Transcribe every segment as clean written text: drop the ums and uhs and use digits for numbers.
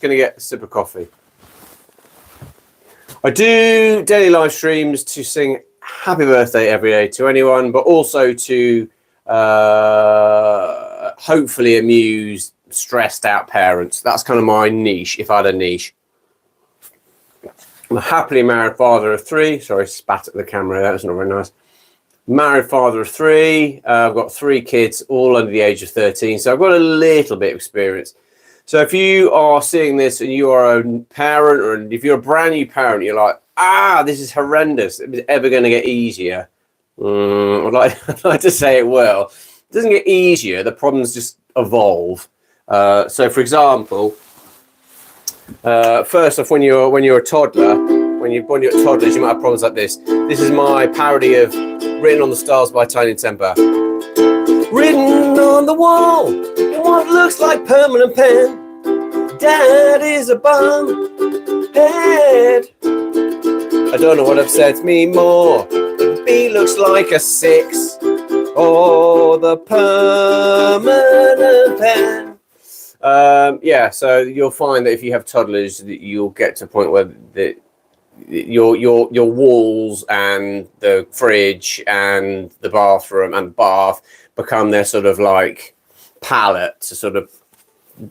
going to get a sip of coffee. I do daily live streams to sing happy birthday every day to anyone, but also to hopefully amuse stressed out parents. That's kind of my niche, if I had a niche. I'm a happily married father of 3. Sorry, spat at the camera. That was not very nice. Married father of 3. I've got 3 kids, all under the age of 13. So I've got a little bit of experience. So if you are seeing this and you are a parent, or if you're a brand new parent, you're like, this is horrendous. Is it ever going to get easier? I'd like to say it will. It doesn't get easier. The problems just evolve. So, for example, first off, when you're a toddler, when you're toddlers, you might have problems like this. This is my parody of "Written on the Stars" by Tiny Temper. Written on the wall in what looks like permanent pen. Dad is a bum head. I don't know what upsets me more. The B looks like a 6 or the permanent pen. Yeah, so you'll find that if you have toddlers, that you'll get to a point where your walls and the fridge and the bathroom and the bath become their sort of like palette to sort of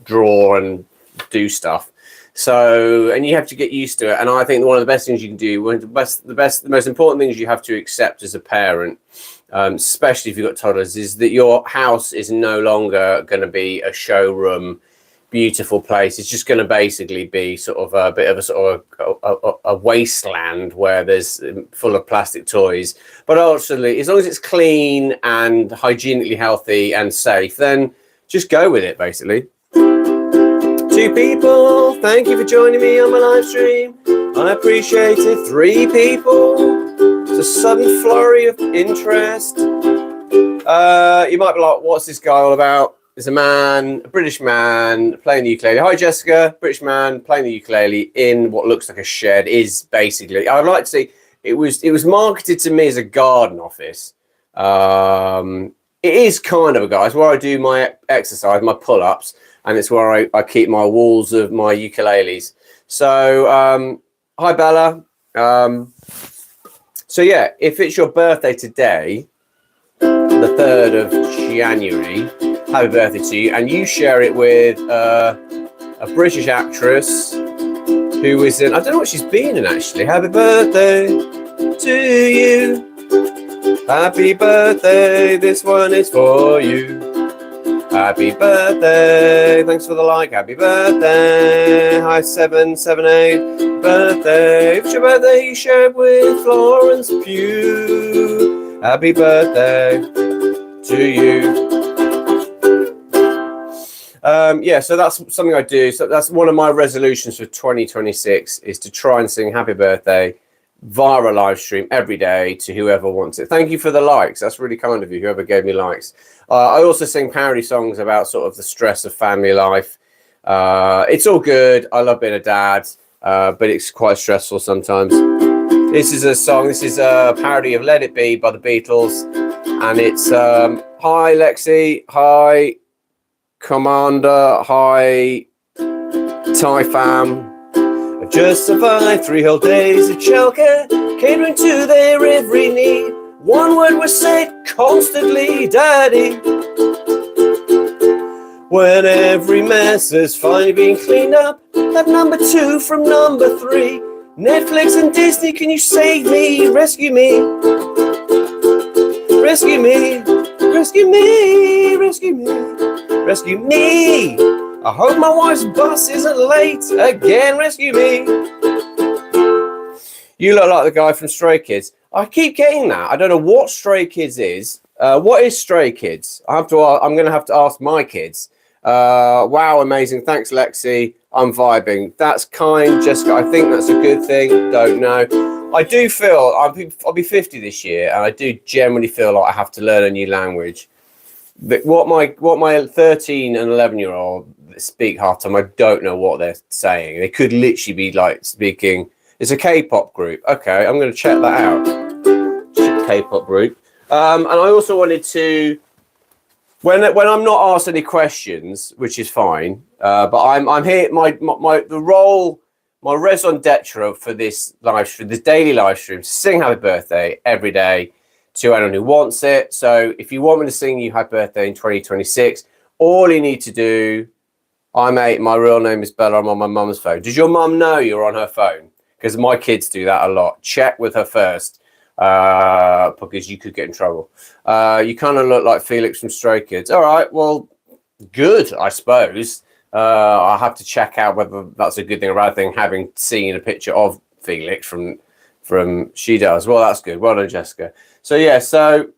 draw and do stuff. So, and you have to get used to it. And I think one of the best things you can do, the most important things you have to accept as a parent, especially if you've got toddlers, is that your house is no longer going to be a showroom, beautiful place. It's just going to basically be sort of a bit of a sort of a wasteland where there's full of plastic toys. But ultimately, as long as it's clean and hygienically healthy and safe, then just go with it, basically. 2 people, thank you for joining me on my live stream. I appreciate it. 3 people. It's a sudden flurry of interest. You might be like, what's this guy all about? There's a British man playing the ukulele. Hi, Jessica. British man playing the ukulele in what looks like a shed. Is basically, I'd like to say, it was marketed to me as a garden office. It is kind of a guy. It's where I do my exercise, my pull-ups, and it's where I keep my walls of my ukuleles. So, hi, Bella. So, yeah, if it's your birthday today, the 3rd of January, happy birthday to you. And you share it with a British actress who is in, I don't know what she's been in, actually. Happy birthday to you. Happy birthday, this one is for you. Happy birthday, thanks for the like. Happy birthday, hi 778. Birthday, if it's your birthday, you share it with Florence Pugh. Happy birthday to you. Yeah, so that's something I do. So that's one of my resolutions for 2026 is to try and sing happy birthday via a live stream every day to whoever wants it. Thank you for the likes. That's really kind of you, whoever gave me likes. I also sing parody songs about sort of the stress of family life. It's all good. I love being a dad, but it's quite stressful sometimes. This is a song. This is a parody of Let It Be by the Beatles. And it's, hi, Lexi. Hi, Commander. Hi, Thai fam. I've just survived 3 whole days of childcare, catering to their every need. One word was said constantly, Daddy. When every mess has finally been cleaned up, that number 2 from number 3. Netflix and Disney, can you save me? Rescue me. Rescue me. Rescue me. Rescue me. Rescue me. I hope my wife's bus isn't late again. Rescue me. You look like the guy from Stray Kids. I keep getting that. I don't know what Stray Kids is. What is Stray Kids? I'm going to have to ask my kids. Wow, amazing. Thanks, Lexi. I'm vibing. That's kind, Jessica. I think that's a good thing. Don't know. I do feel I'll be 50 this year, and I do generally feel like I have to learn a new language. But what my 13 and 11-year-old speak half time, I don't know what they're saying. They could literally be like speaking. It's a K-pop group. Okay, I'm going to check that out. K-pop group. And I also wanted to when I'm not asked any questions, which is fine, but I'm here. The role, my raison d'etre for this live stream, this daily live stream, sing happy birthday every day to anyone who wants it. So if you want me to sing you happy birthday in 2026, all you need to do, my real name is Bella. I'm on my mum's phone. Does your mum know you're on her phone? Because my kids do that a lot. Check with her first. Because you could get in trouble. You kind of look like Felix from Stray Kids. All right, well, good, I suppose. I'll have to check out whether that's a good thing or a bad thing, having seen a picture of Felix from She Does. Well, that's good. Well done, Jessica. So yeah, so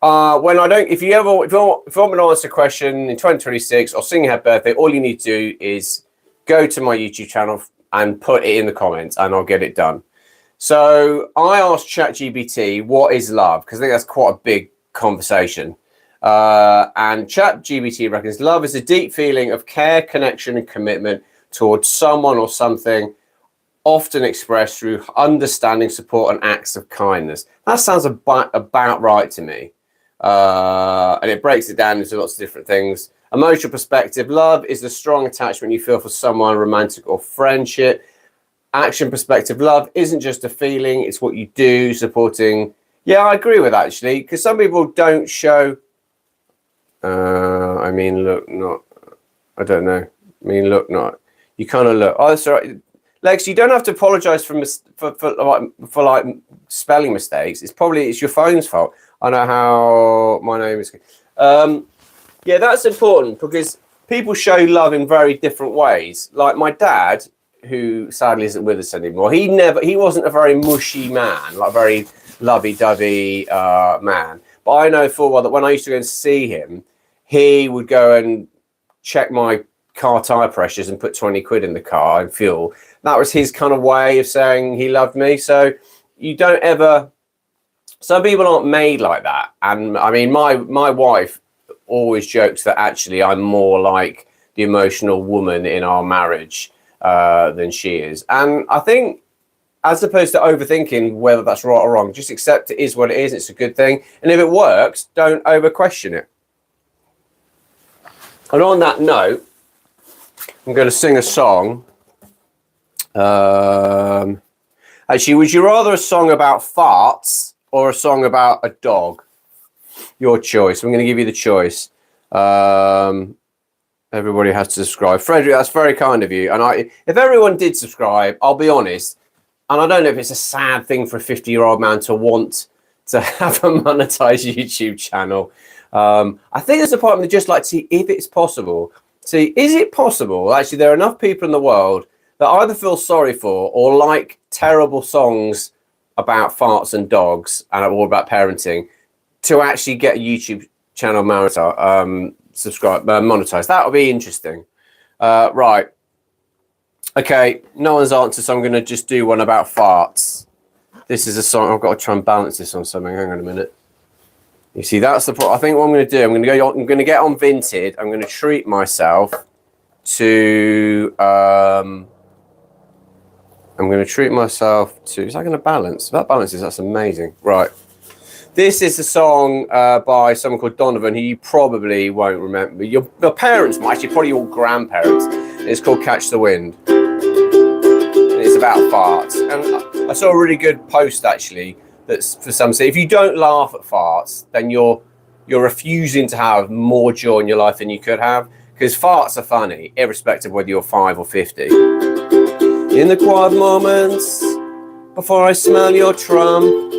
when I don't, if you want me to answer a question in 2026 or sing happy birthday, all you need to do is go to my YouTube channel and put it in the comments, and I'll get it done. So I asked ChatGPT, what is love? Because I think that's quite a big conversation. And ChatGPT reckons love is a deep feeling of care, connection, and commitment towards someone or something, often expressed through understanding, support, and acts of kindness. That sounds about right to me. And it breaks it down into lots of different things. Emotional perspective, love is the strong attachment you feel for someone, romantic or friendship. Action perspective, love isn't just a feeling, it's what you do, supporting. Yeah, I agree with that, actually, because some people don't show. I don't know. Not. You kind of look. Oh, that's all right. Lex, you don't have to apologize for spelling mistakes. It's your phone's fault. I know how my name is. Yeah, that's important because people show love in very different ways. Like my dad, who sadly isn't with us anymore, he wasn't a very mushy man, like very lovey-dovey man. But I know full well that when I used to go and see him, he would go and check my car tire pressures and put 20 quid in the car and fuel. That was his kind of way of saying he loved me. So you don't ever. Some people aren't made like that, and I mean, my wife always jokes that actually I'm more like the emotional woman in our marriage than she is. And I think, as opposed to overthinking whether that's right or wrong, just accept it is what it is. It's a good thing. And if it works, don't over question it. And on that note, I'm going to sing a song. Actually, would you rather a song about farts or a song about a dog? Your choice. I'm going to give you the choice. Everybody has to subscribe. Frederick, that's very kind of you. And if everyone did subscribe, I'll be honest, and I don't know if it's a sad thing for a 50-year-old man to want to have a monetized YouTube channel. I think there's a part of me that just like to see if it's possible. See, is it possible? Actually, there are enough people in the world that either feel sorry for or like terrible songs about farts and dogs and all about parenting to actually get a YouTube channel monetized. That would be interesting. Right. Okay, no one's answered, so I'm going to just do one about farts. This is a song. I've got to try and balance this on something. Hang on a minute. You see, that's the problem. I think what I'm going to do, I'm going to get on Vinted. I'm going to treat myself to. I'm going to treat myself to. Is that going to balance? If that balances, that's amazing. Right. This is a song by someone called Donovan, who you probably won't remember. Your parents might, actually, probably your grandparents. It's called Catch the Wind. And it's about farts. And I saw a really good post, actually, that's for some say, if you don't laugh at farts, then you're refusing to have more joy in your life than you could have. Because farts are funny, irrespective of whether you're 5 or 50. In the quiet moments, before I smell your trump,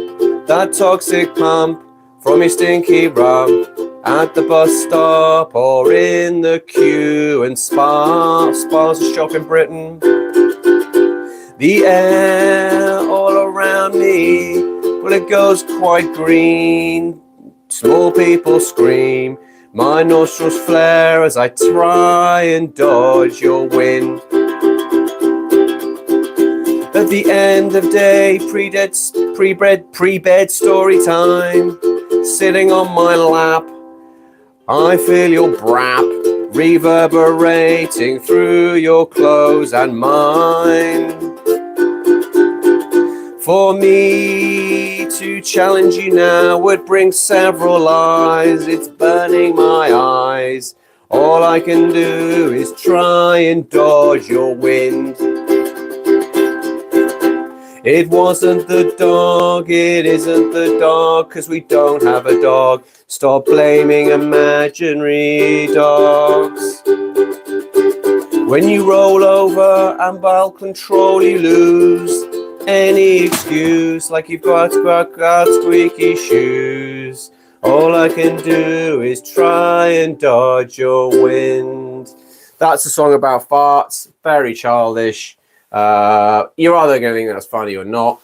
that toxic pump from your stinky rump, at the bus stop or in the queue in Spa's a shop in Britain. The air all around me, well, it goes quite green. Small people scream, my nostrils flare as I try and dodge your wind. At the end of day, pre-bed story time, sitting on my lap, I feel your brap reverberating through your clothes and mine. For me to challenge you now would bring several lies. It's burning my eyes. All I can do is try and dodge your wind. It wasn't the dog, it isn't the dog, 'cause we don't have a dog. Stop blaming imaginary dogs. When you roll over and ball control, you lose any excuse, like you've got squeaky shoes. All I can do is try and dodge your wind. That's a song about farts, very childish. You're either going to think that's funny or not.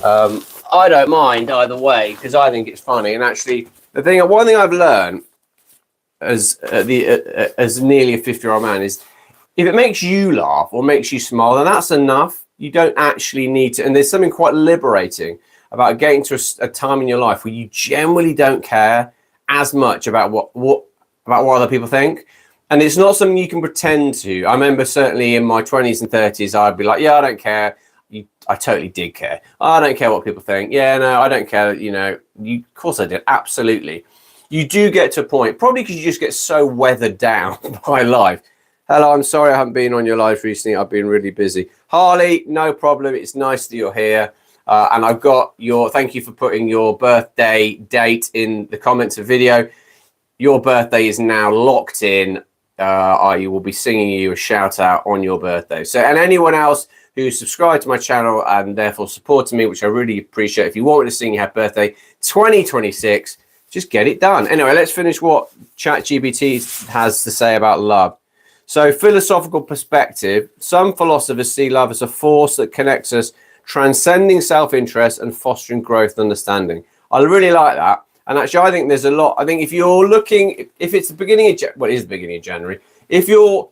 I don't mind either way, because I think it's funny. And actually, one thing I've learned as nearly a 50-year-old man is, if it makes you laugh or makes you smile, then that's enough. You don't actually need to. And there's something quite liberating about getting to a time in your life where you generally don't care as much about what other people think. And it's not something you can pretend to. I remember certainly in my 20s and 30s, I'd be like, yeah, I don't care. I totally did care. I don't care what people think. Yeah, no, I don't care. Of course I did. Absolutely. You do get to a point, probably because you just get so weathered down by life. Hello, I'm sorry I haven't been on your live recently. I've been really busy. Harley, no problem. It's nice that you're here. And I've got thank you for putting your birthday date in the comments of video. Your birthday is now locked in. I will be singing you a shout out on your birthday. So, and anyone else who subscribed to my channel and therefore supported me, which I really appreciate. If you want me to sing your happy birthday 2026, just get it done. Anyway, let's finish what ChatGPT has to say about love. So, philosophical perspective. Some philosophers see love as a force that connects us, transcending self-interest and fostering growth and understanding. I really like that. And actually, I think there's a lot. I think if you're looking, if it's the beginning of, it is the beginning of January, if you're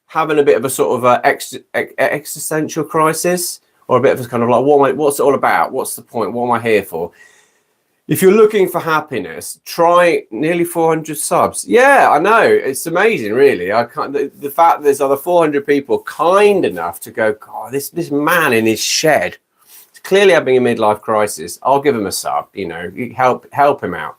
having a bit of a sort of existential crisis, or a bit of a kind of like, what's it all about? What's the point? What am I here for? If you're looking for happiness, try nearly 400 subs. Yeah, I know. It's amazing, really. I can't. The fact that there's other 400 people kind enough to go, God, this man in his shed, clearly having a midlife crisis. I'll give him a sub, help him out.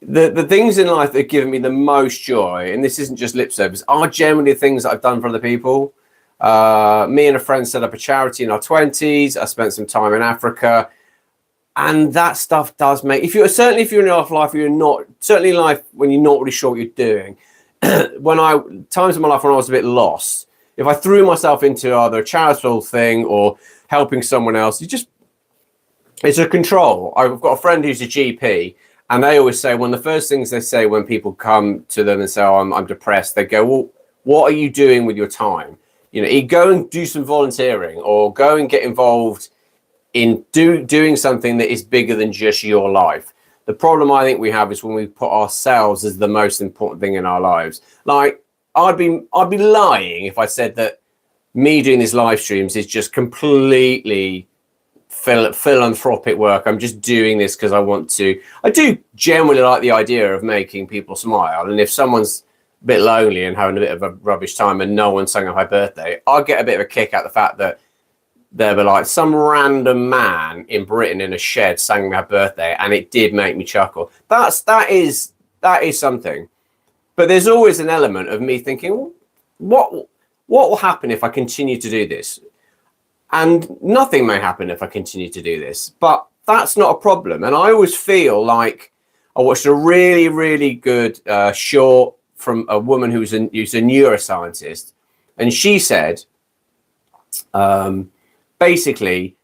The things in life that have given me the most joy, and this isn't just lip service, are generally things that I've done for other people. Me and a friend set up a charity in our 20s. I spent some time in Africa, and that stuff does make, if you're in your life, you're not, certainly in life when you're not really sure what you're doing. Times in my life when I was a bit lost, if I threw myself into either a charitable thing or helping someone else, it's a control. I've got a friend who's a GP, and they always say, one of the first things they say when people come to them and say, oh, I'm depressed, they go, well, what are you doing with your time? You go and do some volunteering, or go and get involved in doing something that is bigger than just your life. The problem I think we have is when we put ourselves as the most important thing in our lives. Like, I'd be lying if I said that me doing these live streams is just completely philanthropic work. I'm just doing this because I want to. I do generally like the idea of making people smile. And if someone's a bit lonely and having a bit of a rubbish time and no one sang my birthday, I get a bit of a kick out of the fact that they were like, some random man in Britain in a shed sang my birthday, and it did make me chuckle. That is something. But there's always an element of me thinking, what will happen if I continue to do this? And nothing may happen if I continue to do this, but that's not a problem. And I always feel like I watched a really, really good short from a woman who's a neuroscientist. And she said, basically,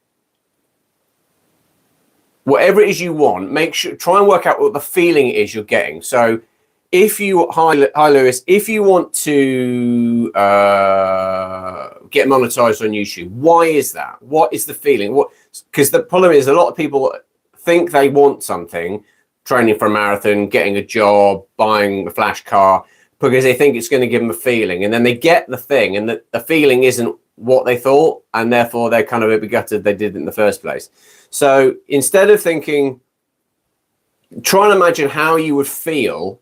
whatever it is you want, try and work out what the feeling is you're getting. So if you, hi Lewis, if you want to get monetized on YouTube, why is that? What is the feeling? Because the problem is a lot of people think they want something, training for a marathon, getting a job, buying a flash car, because they think it's going to give them a feeling. And then they get the thing, and the feeling isn't what they thought, and therefore they're kind of a bit gutted they did it in the first place. So instead of thinking, try and imagine how you would feel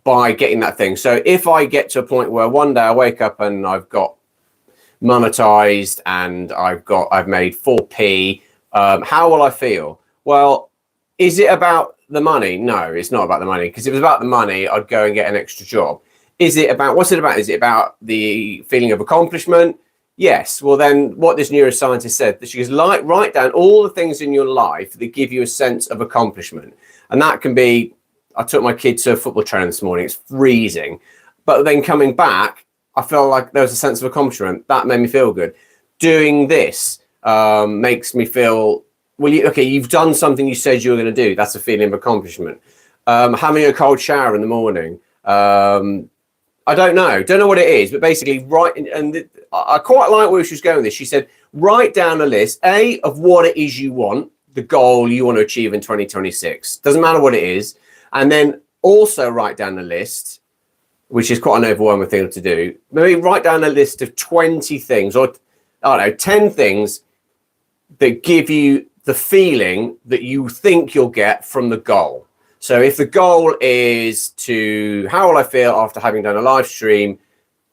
by getting that thing. So if I get to a point where one day I wake up and I've got monetized and I've made 4p. How will I feel? Well, is it about the money? No, it's not about the money, because if it was about the money, I'd go and get an extra job. Is it about, what's it about? Is it about the feeling of accomplishment? Yes. Well, then what this neuroscientist said, that she goes, write down all the things in your life that give you a sense of accomplishment. And that can be, I took my kid to a football training this morning. It's freezing. But then coming back, I felt like there was a sense of accomplishment. That made me feel good. Doing this makes me feel, well, you've done something you said you were going to do. That's a feeling of accomplishment. Having a cold shower in the morning. I don't know what it is, but basically I quite like where she was going with this. She said, write down a list, of what it is you want, the goal you want to achieve in 2026. Doesn't matter what it is. And then also write down a list, which is quite an overwhelming thing to do. Maybe write down a list of 20 things, or I don't know, 10 things that give you the feeling that you think you'll get from the goal. So if the goal is how will I feel after having done a live stream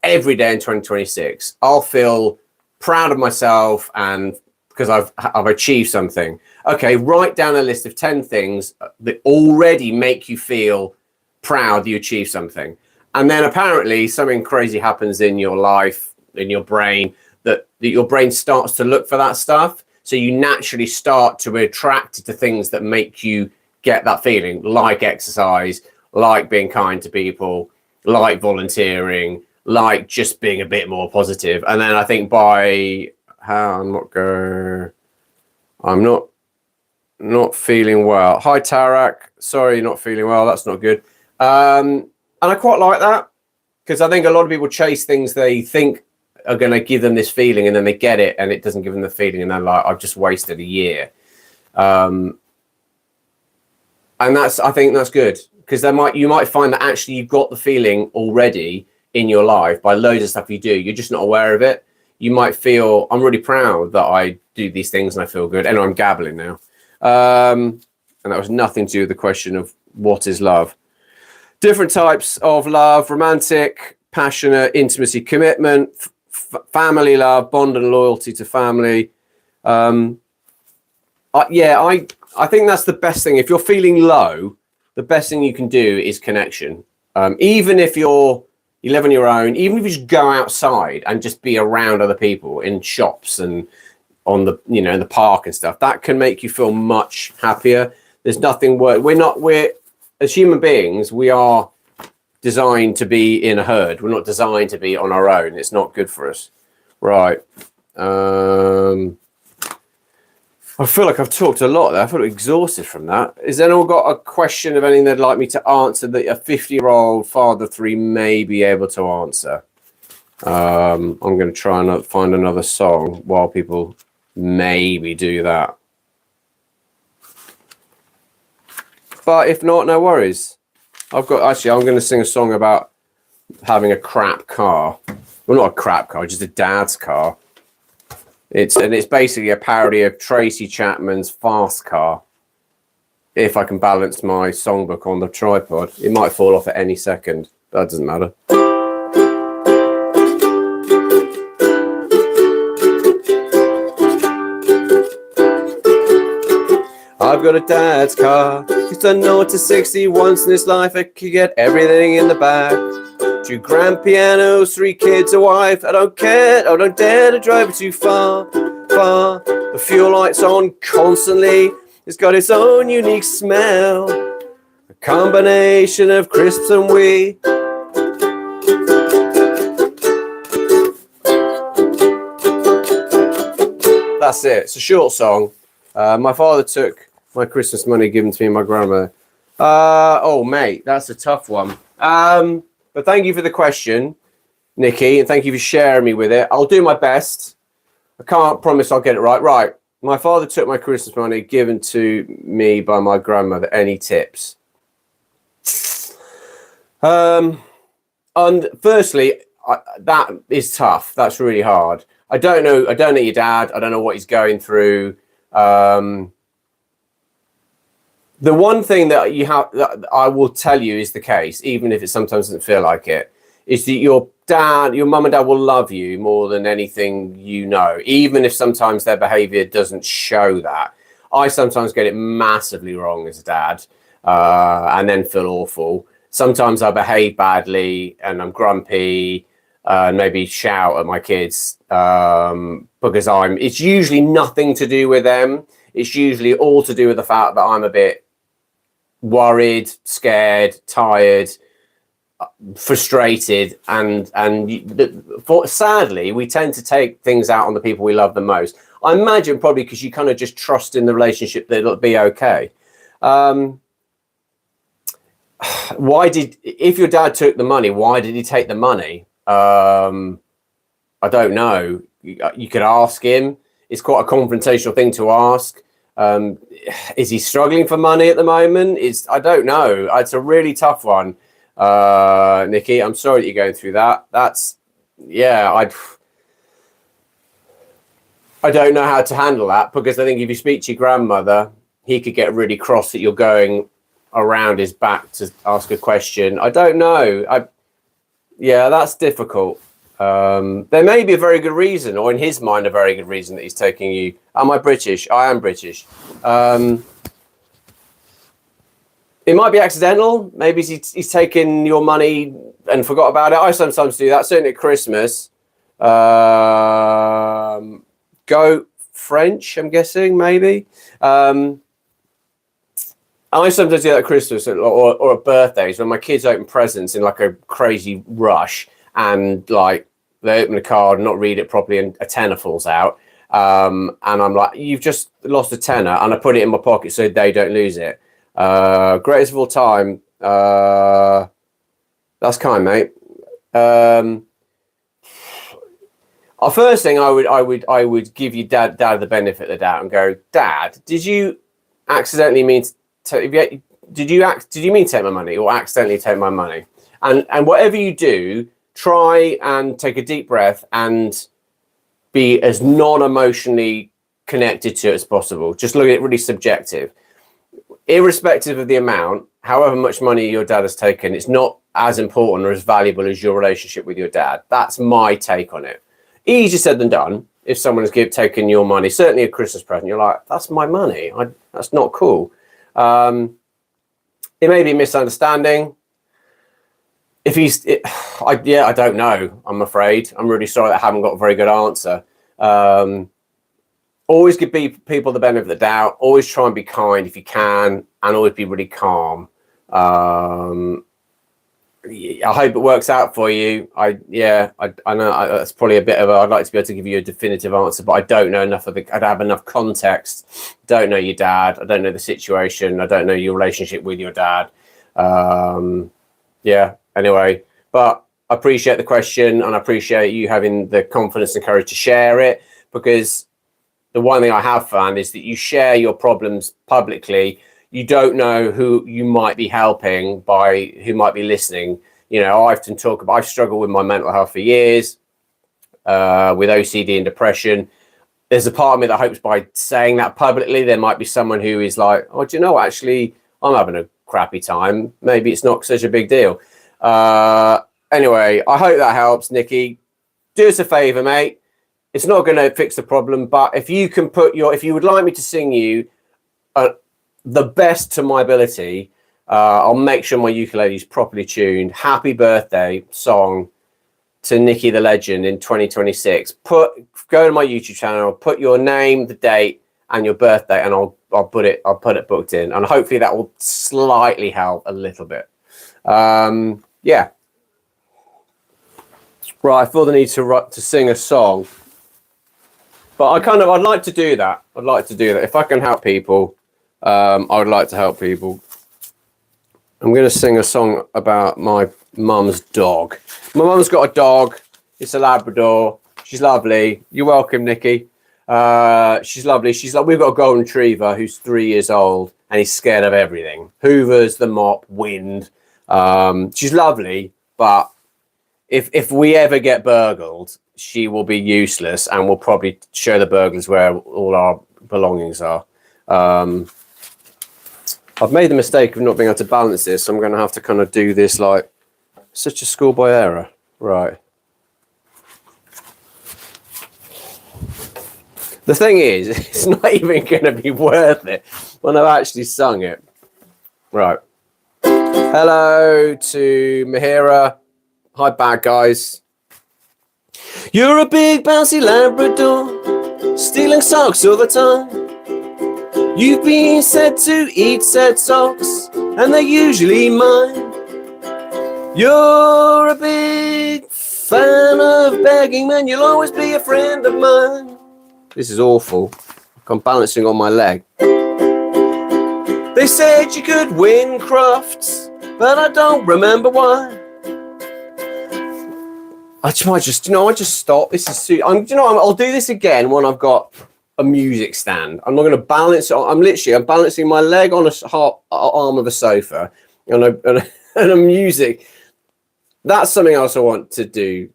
every day in 2026? I'll feel proud of myself and because I've achieved something. Okay, write down a list of 10 things that already make you feel proud that you achieved something. And then apparently something crazy happens in your life, in your brain, that your brain starts to look for that stuff. So you naturally start to be attracted to things that make you get that feeling, like exercise, like being kind to people, like volunteering, like just being a bit more positive. And then I think I'm not feeling well. Hi Tarak, sorry you're not feeling well, that's not good. And I quite like that, because I think a lot of people chase things they think are going to give them this feeling, and then they get it and it doesn't give them the feeling, and they're like, I've just wasted a year. And I think that's good, because you might find that actually you've got the feeling already in your life by loads of stuff you do. You're just not aware of it. You might feel, I'm really proud that I do these things and I feel good. And I'm gabbling now. And that was nothing to do with the question of what is love. Different types of love: romantic, passionate, intimacy, commitment, family love, bond and loyalty to family. I think that's the best thing. If you're feeling low, the best thing you can do is connection. Even if you live on your own, even if you just go outside and just be around other people in shops and on the, in the park and stuff, that can make you feel much happier. There's nothing worse. We're as human beings, we are designed to be in a herd. We're not designed to be on our own. It's not good for us. Right. I feel like I've talked a lot there. I feel exhausted from that. Has anyone got a question of anything they'd like me to answer that a 50-year-old father of 3 may be able to answer? I'm going to try and find another song while people maybe do that. But if not, no worries. I'm going to sing a song about having a crap car. Well, not a crap car, just a dad's car. It's basically a parody of Tracy Chapman's Fast Car. If I can balance my songbook on the tripod, it might fall off at any second. That doesn't matter. I've got a dad's car. He's done 0 to 60 once in his life. I could get everything in the back. 2 grand pianos, 3 kids, a wife. I don't care, I don't dare to drive it too far. The fuel light's on constantly. It's got its own unique smell. A combination of crisps and wheat. That's it. It's a short song. My father took my Christmas money given to me and my grandma. Oh, mate, that's a tough one. But thank you for the question, Nikki, and thank you for sharing me with it. I'll do my best. I can't promise I'll get it right. Right. My father took my Christmas money given to me by my grandmother. Any tips? And firstly, that is tough. That's really hard. I don't know your dad. I don't know what he's going through. The one thing that I will tell you is the case, even if it sometimes doesn't feel like it, is that your dad, your mum and dad will love you more than anything, you know, even if sometimes their behavior doesn't show that. I sometimes get it massively wrong as a dad, and then feel awful. Sometimes I behave badly and I'm grumpy, and maybe shout at my kids, because it's usually nothing to do with them. It's usually all to do with the fact that I'm a bit worried, scared, tired, frustrated, and sadly we tend to take things out on the people we love the most. I imagine probably because you kind of just trust in the relationship that it'll be okay. If your dad took the money, why did he take the money? I don't know. You could ask him. It's quite a confrontational thing to ask. Is he struggling for money at the moment? I don't know. It's a really tough one, Nikki. I'm sorry that you're going through that. I don't know how to handle that, because I think if you speak to your grandmother, he could get really cross that you're going around his back to ask a question. I don't know. That's difficult. There may be a very good reason, or in his mind, a very good reason that he's taking you. Am I British? I am British. It might be accidental. Maybe he's taken your money and forgot about it. I sometimes do that, certainly at Christmas. Go French, I'm guessing, maybe. I sometimes do that at Christmas or at birthdays when my kids open presents in like a crazy rush, and like they open a card and not read it properly and a tenner falls out. And I'm like, you've just lost a tenner, and I put it in my pocket so they don't lose it. Greatest of all time. That's kind, mate. First thing I would give you dad the benefit of the doubt and go, Dad, did you accidentally mean did you mean to take my money or accidentally take my money? And whatever you do, try and take a deep breath and be as non-emotionally connected to it as possible. Just look at it really subjective. Irrespective of the amount, however much money your dad has taken, it's not as important or as valuable as your relationship with your dad. That's my take on it. Easier said than done. If someone has taken your money, certainly a Christmas present, you're like, that's my money. That's not cool. It may be a misunderstanding. I don't know. I'm afraid. I'm really sorry that I haven't got a very good answer. Always give people the benefit of the doubt. Always try and be kind if you can, and always be really calm. I hope it works out for you. I know that's probably a bit of I'd like to be able to give you a definitive answer, but I don't know enough I'd have enough context. Don't know your dad. I don't know the situation. I don't know your relationship with your dad. Anyway, but I appreciate the question, and I appreciate you having the confidence and courage to share it, because the one thing I have found is that you share your problems publicly. You don't know who you might be helping by who might be listening. You know, I often talk about, I've struggled with my mental health for years, with OCD and depression. There's a part of me that hopes by saying that publicly, there might be someone who is like, oh, do you know, actually, I'm having a crappy time. Maybe it's not such a big deal. Anyway, I hope that helps, Nikki. Do us a favor, mate. It's not going to fix the problem, but if you can if you would like me to sing you the best to my ability, I'll make sure my ukulele is properly tuned. Happy birthday song to Nikki the Legend in 2026. Go to my YouTube channel, put your name, the date, and your birthday, and I'll put it booked in, and hopefully that will slightly help a little bit. Yeah. Right, I feel the need to sing a song, but I'd like to do that. If I can help people, I would like to help people. I'm going to sing a song about my mum's dog. My mum's got a dog. It's a Labrador. She's lovely. You're welcome, Nikki. She's lovely. We've got a golden retriever who's 3 years old, and he's scared of everything. Hoovers, the mop, wind. She's lovely, but if we ever get burgled, she will be useless, and we'll probably show the burglars where all our belongings are. I've made the mistake of not being able to balance this, so I'm going to have to kind of do this like such a schoolboy error. Right. The thing is, it's not even going to be worth it when I've actually sung it. Right. Hello to Mahira. Hi, bad guys. You're a big bouncy Labrador, stealing socks all the time. You've been said to eat said socks, and they're usually mine. You're a big fan of begging, man. You'll always be a friend of mine. This is awful. I'm balancing on my leg. They said you could win crafts, but I don't remember why. I might just, I just stop. This is, I'll do this again when I've got a music stand. I'm not going to balance it. I'm balancing my leg on a arm of a sofa and a music. That's something else I want to do.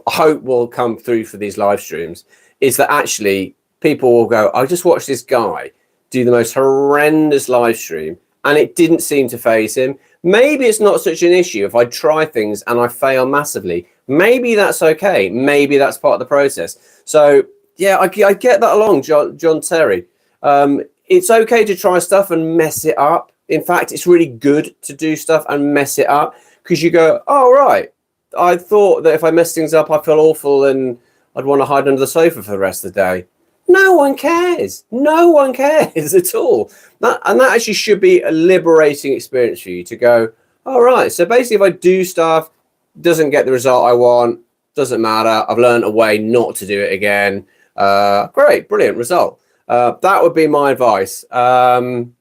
I hope will come through for these live streams, is that actually people will go, I just watched this guy do the most horrendous live stream and it didn't seem to faze him. Maybe it's not such an issue if I try things and I fail massively. Maybe that's okay. Maybe that's part of the process. So yeah, I get that along, John Terry. It's okay to try stuff and mess it up. In fact, it's really good to do stuff and mess it up, because you go, oh, right, I thought that if I mess things up, I feel awful and I'd want to hide under the sofa for the rest of the day. No one cares. No one cares at all. That actually should be a liberating experience for you to go, all right, so basically if I do stuff, doesn't get the result I want, doesn't matter. I've learned a way not to do it again. Great, brilliant result. That would be my advice. I'm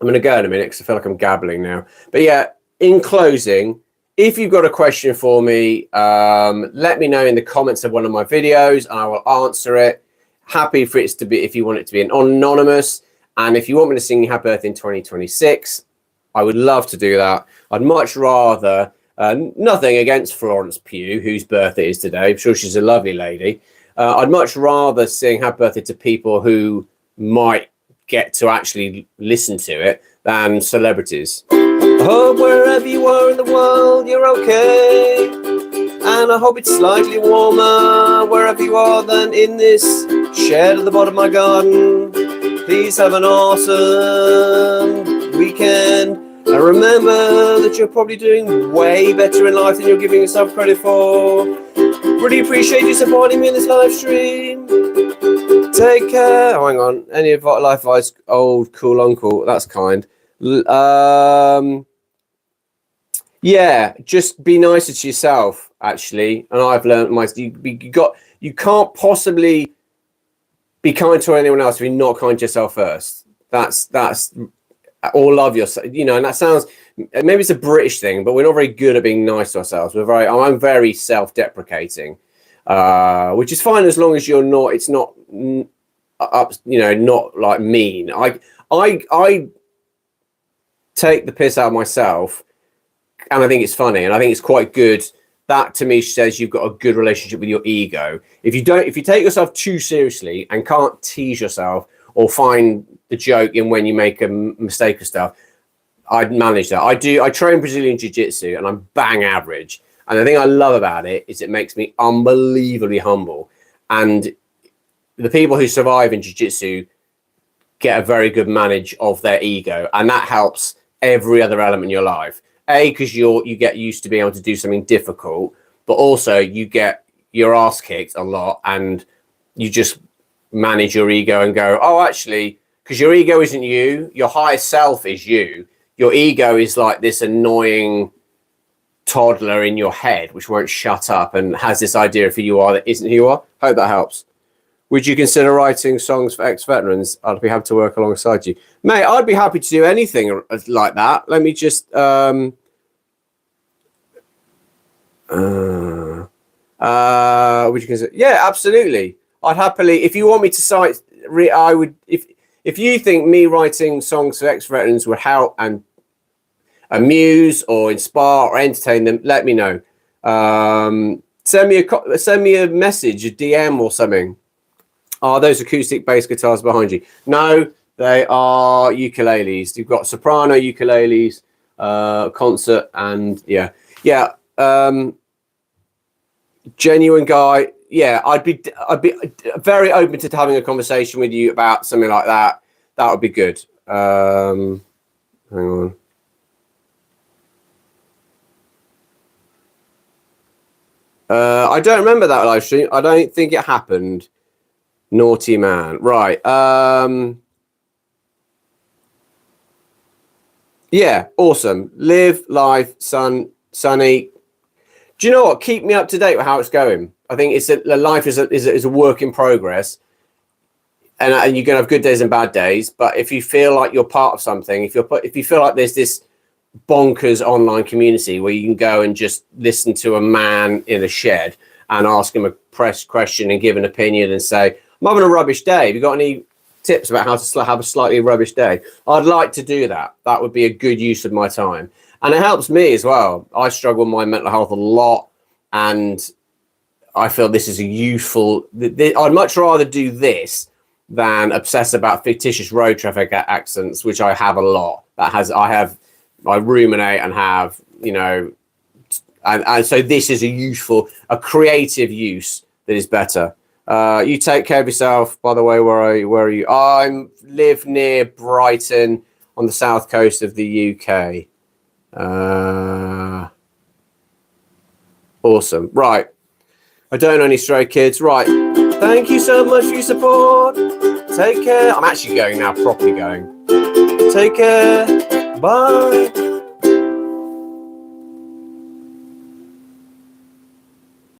going to go in a minute because I feel like I'm gabbling now. But yeah, in closing, if you've got a question for me, let me know in the comments of one of my videos and I will answer it. Happy for it to be, if you want it to be an anonymous. And if you want me to sing Happy Birthday in 2026, I would love to do that. I'd much rather, nothing against Florence Pugh, whose birthday is today. I'm sure she's a lovely lady. I'd much rather sing Happy Birthday to people who might get to actually listen to it than celebrities. I hope wherever you are in the world, you're okay. And I hope it's slightly warmer wherever you are than in this shed at the bottom of my garden. Please have an awesome weekend. And remember that you're probably doing way better in life than you're giving yourself credit for. Really appreciate you supporting me in this live stream. Take care. Oh, hang on. Any life advice? Old cool uncle. That's kind. Yeah, just be nicer to yourself, actually. And I've learned you can't possibly be kind to anyone else if you're not kind to yourself first. That's or love yourself, and that sounds, maybe it's a British thing, but we're not very good at being nice to ourselves. I'm very self-deprecating, which is fine as long as you're not, it's not up, not like mean. I take the piss out of myself, and I think it's funny, and I think it's quite good. That to me says you've got a good relationship with your ego. If you take yourself too seriously and can't tease yourself or find the joke in when you make a mistake or stuff, I'd manage that. I train Brazilian Jiu-Jitsu and I'm bang average. And the thing I love about it is it makes me unbelievably humble. And the people who survive in Jiu-Jitsu get a very good manage of their ego. And that helps every other element in your life. Because you get used to being able to do something difficult, but also you get your ass kicked a lot and you just manage your ego and go, oh, actually, because your ego isn't you, your higher self is you. Your ego is like this annoying toddler in your head, which won't shut up and has this idea of who you are that isn't who you are. Hope that helps. Would you consider writing songs for ex-veterans? I'd be happy to work alongside you. Mate, I'd be happy to do anything like that. Let me just... would you consider? Yeah, absolutely. I'd happily... If you want me to cite... I would... If you think me writing songs for ex-veterans would help and amuse or inspire or entertain them, let me know. Send me a message, a DM or something. Are those acoustic bass guitars behind you? No, they are ukuleles. You've got soprano ukuleles, concert, and yeah. Genuine guy. yeah, I'd be very open to having a conversation with you about something like that. That would be good. Hang on. I don't remember that live stream. I don't think it happened. Naughty man. Right. Yeah, awesome. Live life, sunny. Do you know what? Keep me up to date with how it's going. I think it's life is a work in progress, and you're gonna have good days and bad days. But if you feel like you're part of something, if you feel like there's this bonkers online community where you can go and just listen to a man in a shed and ask him a press question and give an opinion and say, I'm having a rubbish day. Have you got any tips about how to have a slightly rubbish day? I'd like to do that. That would be a good use of my time. And it helps me as well. I struggle with my mental health a lot, and I feel this is a useful... I'd much rather do this than obsess about fictitious road traffic accidents, which I have a lot. I ruminate and have, you know, and so this is a creative use that is better. You take care of yourself. By the way, where are you? I live near Brighton on the south coast of the UK. Awesome. Right. I don't own any stray kids. Right. Thank you so much for your support. Take care. I'm actually going now, properly going. Take care. Bye.